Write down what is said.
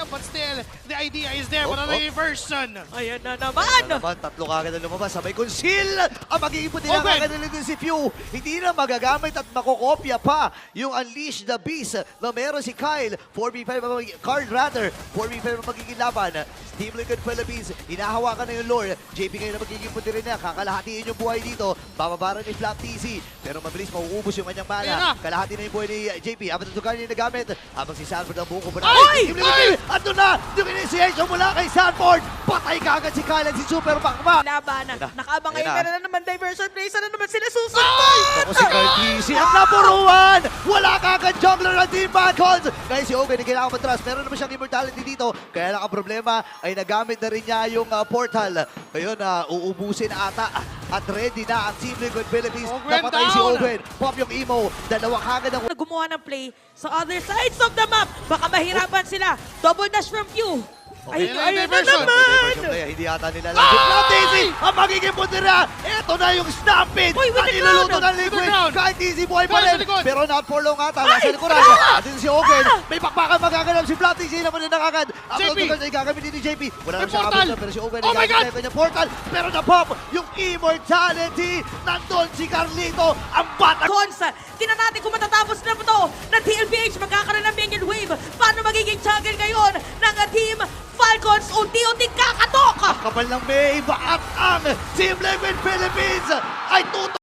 but still, the idea is there. But another version. Ayan na naman! Tatlo kagad na lumabas. Sabay conceal! Ang magiging puti na Open! kagad nila si Few. Hindi na magagamit at makokopya pa yung Unleash the Beast na meron si Kyle. 4v5 card rather. 4v5 ang magiging laban. Team Liquid Philippines, hinahawakan na yung lore. JP ngayon na magiging puti rin na. Kakalahatiin yung buhay dito. Bababaran ni Flap TZ. Pero mabilis mauubos yung kanyang mana. Kalahati na yung buhay ni JP. Apat na tukan niya nagamit. Habang si Sanford ang buong kumpara. Ay! Team Liquid, ando na! Yung initiation mula kay Sanford. Patay kagad si Kyle at si Super Pakma. Laban. Nakaabang Ayan ngayon. na. Meron na naman diversion play. Sana naman sila susunod! Ako si Kyle TZ at napuruan! Wala kagad jungler ng Team Falcons! Ngayon si Oben, kailangan matras. Meron naman siyang immortality dito. Kaya lang ang problema ay nagamit na rin niya yung portal. Ngayon, uubusin ata. At ready na ang Team Liquid Philippines. Oben Napatay si down! Oben. Pop yung emo. Dalawa kagad ang Gumawa ng play sa other sides of the map. Baka mahirapan sila. Double dash from Q. Okay. Ayun Ayun, na diversion. naman! Hindi yata nila lang. Now, Daisy, ang magiging putira. Ito na yung stampede. Uy, with Ang the niluluto ground. ng Liquid. With the ground. Kahit Daisy buhay pa Pero sa rin. likod. Pero not for long ata. Nasa likuran. Atin si Ogen. May pakpakan magaganap si Flat Daisy naman din nakagad. Ang JP. tutugan ay gagamitin ni JP. Wala May na siya portal. kabit pero si Ogen Oh ay my gagamitin God. yung kanyang portal. Pero na-pop yung immortality. Nandun si Carlito. Ang bata. Cons, tingnan natin kung matatapos na po to ng TLPH. Magkakaroon ng minion wave. Paano magiging champion ngayon ng Team Falcons? Unti-unti kakatok! Kapal ng May at ang Team Liquid Philippines ay tuto.